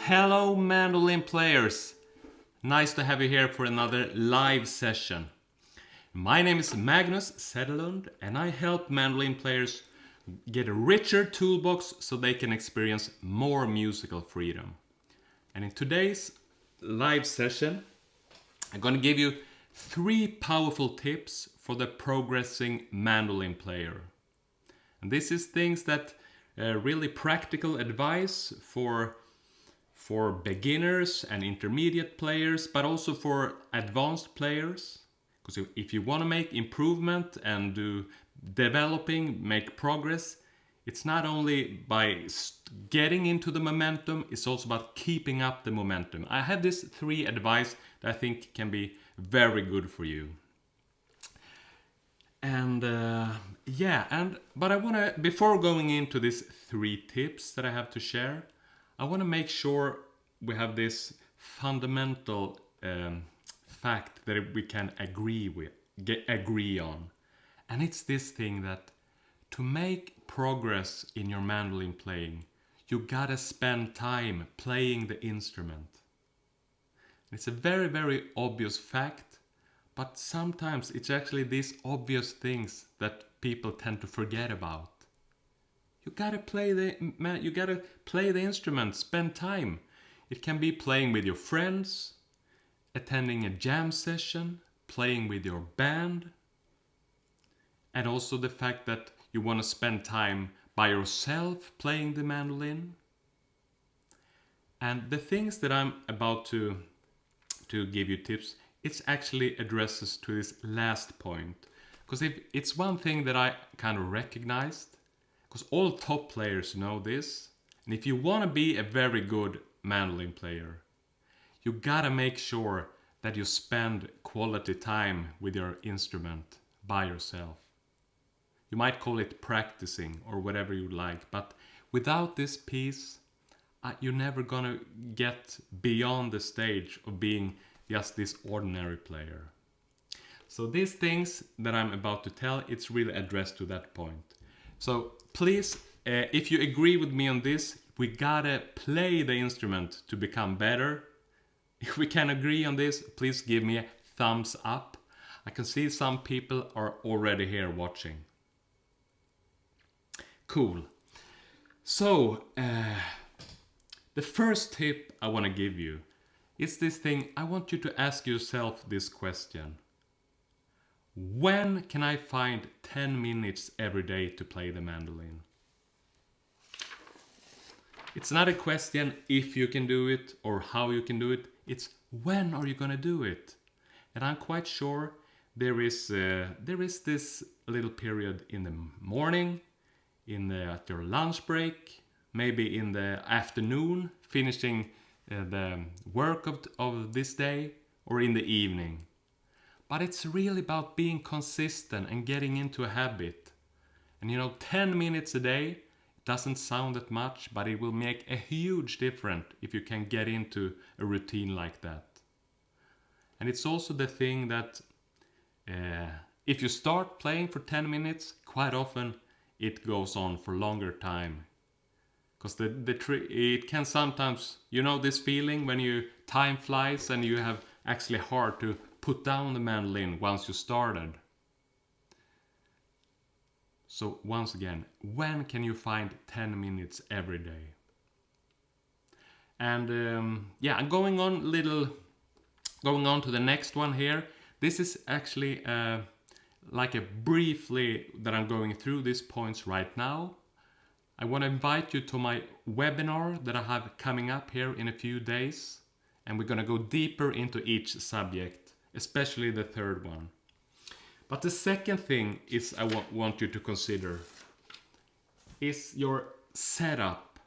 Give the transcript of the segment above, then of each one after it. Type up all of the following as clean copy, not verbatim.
Hello mandolin players! Nice to have you here for another live session. My name is Magnus Sederlund and I help mandolin players get a richer toolbox so they can experience more musical freedom. And in today's live session, I'm going to give you 3 powerful tips for the progressing mandolin player. And this is things that really practical advice for beginners and intermediate players, but also for advanced players. Because if you want to make improvement and do developing, make progress, it's not only by getting into the momentum, it's also about keeping up the momentum. I have this 3 advice that I think can be very good for you. And but I want to, before going into these 3 tips that I have to share, I want to make sure we have this fundamental fact that we can agree on. And it's this thing that to make progress in your mandolin playing, you gotta spend time playing the instrument. It's a very, very obvious fact, but sometimes it's actually these obvious things that people tend to forget about. You gotta play the instrument, spend time. It can be playing with your friends, attending a jam session, playing with your band, and also the fact that you want to spend time by yourself playing the mandolin. And the things that I'm about to give you tips, it's actually addresses to this last point. Because if it's one thing that I kind of recognized, because all top players know this, and if you want to be a very good mandolin player, you gotta make sure that you spend quality time with your instrument by yourself. You might call it practicing or whatever you like, but without this piece, you're never gonna get beyond the stage of being just this ordinary player. So these things that I'm about to tell, it's really addressed to that point. So please, if you agree with me on this, we gotta play the instrument to become better. If we can agree on this, please give me a thumbs up. I can see some people are already here watching. Cool. So, the first tip I want to give you is this thing. I want you to ask yourself this question. When can I find 10 minutes every day to play the mandolin? It's not a question if you can do it or how you can do it. It's when are you going to do it? And I'm quite sure there is this little period in the morning, at your lunch break, maybe in the afternoon, finishing the work of this day, or in the evening. But it's really about being consistent and getting into a habit. And 10 minutes a day doesn't sound that much, but it will make a huge difference if you can get into a routine like that. And it's also the thing that if you start playing for 10 minutes, quite often it goes on for longer time. Because it can sometimes, this feeling when time flies and you have actually hard to put down the mandolin once you started. So once again, when can you find 10 minutes every day? And I'm going on to the next one here. This is actually like a briefly that I'm going through these points right now. I want to invite you to my webinar that I have coming up here in a few days. And we're going to go deeper into each subject, especially the third one. But the second thing is I want you to consider is your setup.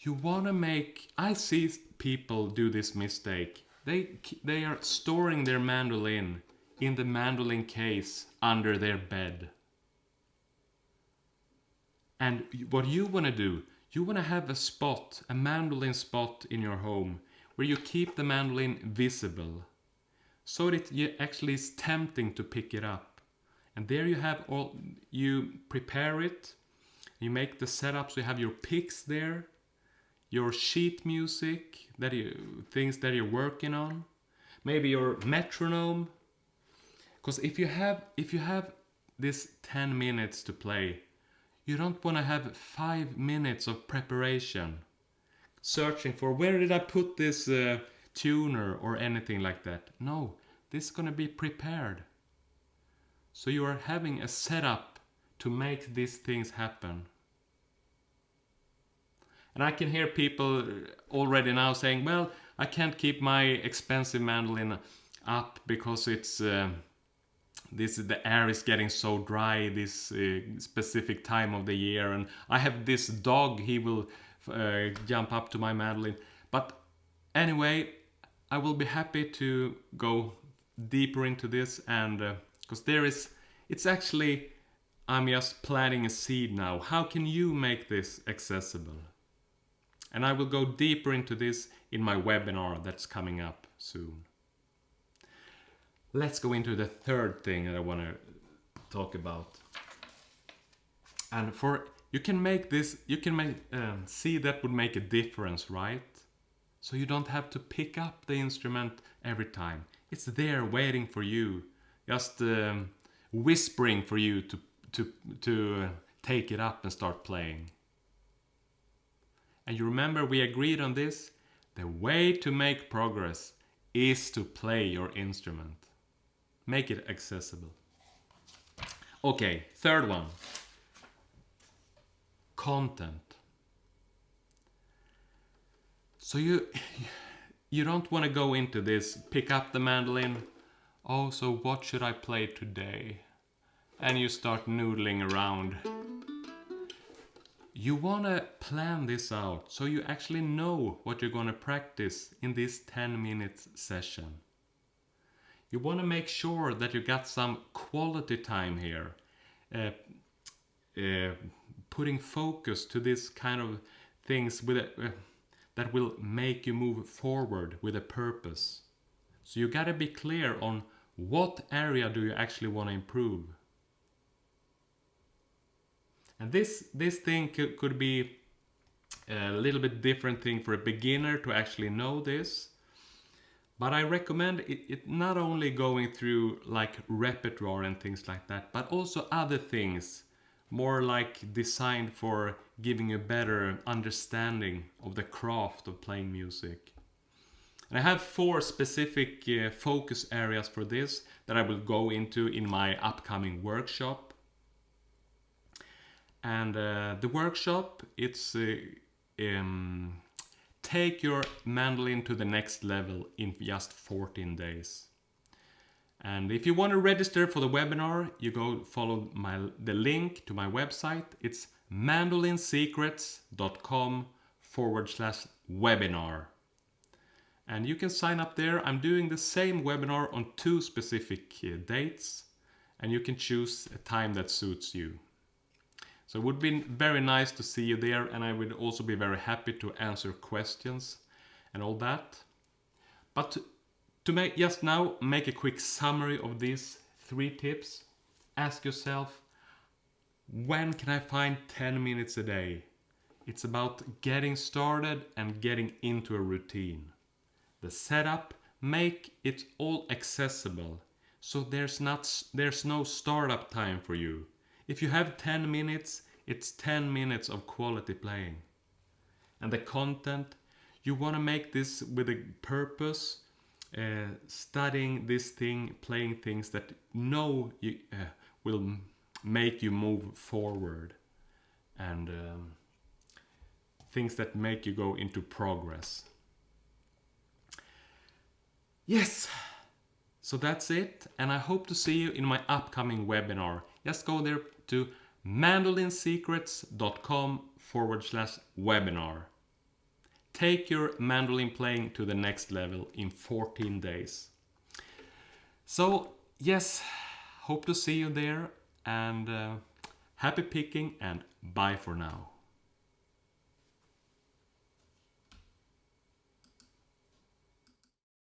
You want to I see people do this mistake. They are storing their mandolin in the mandolin case under their bed. And what you want to do, you want to have a mandolin spot in your home where you keep the mandolin visible, so that it actually is tempting to pick it up. And there you prepare it, you make the setup so you have your picks there, your sheet music, things that you're working on, maybe your metronome. Because if you have this 10 minutes to play, you don't want to have 5 minutes of preparation, searching for where did I put this tuner or anything like that. No, this is gonna be prepared. So you are having a setup to make these things happen. And I can hear people already now saying, well, I can't keep my expensive mandolin up because it's the air is getting so dry this specific time of the year, and I have this dog, he will jump up to my mandolin. But anyway, I will be happy to go deeper into this, and because it's actually, I'm just planting a seed now. How can you make this accessible? And I will go deeper into this in my webinar that's coming up soon. Let's go into the third thing that I want to talk about. And you can make see that would make a difference, right? So you don't have to pick up the instrument every time. It's there waiting for you, just whispering for you to take it up and start playing. And you remember we agreed on this? The way to make progress is to play your instrument. Make it accessible. Okay, third one. Content. So you don't want to go into this, pick up the mandolin, oh, so what should I play today? And you start noodling around. You want to plan this out so you actually know what you're going to practice in this 10 minutes session. You want to make sure that you got some quality time here, putting focus to this kind of things that will make you move forward with a purpose. So you got to be clear on what area do you actually want to improve. And this thing could be a little bit different thing for a beginner to actually know this. But I recommend it not only going through like repertoire and things like that, but also other things, more like designed for giving a better understanding of the craft of playing music. And I have 4 specific focus areas for this that I will go into in my upcoming workshop. And the workshop, it's take your mandolin to the next level in just 14 days. And if you want to register for the webinar, you go follow the link to my website. It's mandolinsecrets.com/webinar. And you can sign up there. I'm doing the same webinar on 2 specific dates, and you can choose a time that suits you. So it would be very nice to see you there, and I would also be very happy to answer questions and all that. But to make a quick summary of these 3 tips. Ask yourself, when can I find 10 minutes a day? It's about getting started and getting into a routine. The setup, make it all accessible. So there's no startup time for you. If you have 10 minutes, it's 10 minutes of quality playing. And the content, you want to make this with a purpose, studying this thing, playing things that will make you move forward, and things that make you go into progress. Yes, so that's it, and I hope to see you in my upcoming webinar. Just go there to mandolinsecrets.com/webinar. Take your mandolin playing to the next level in 14 days. So yes, hope to see you there, and happy picking, and bye for now.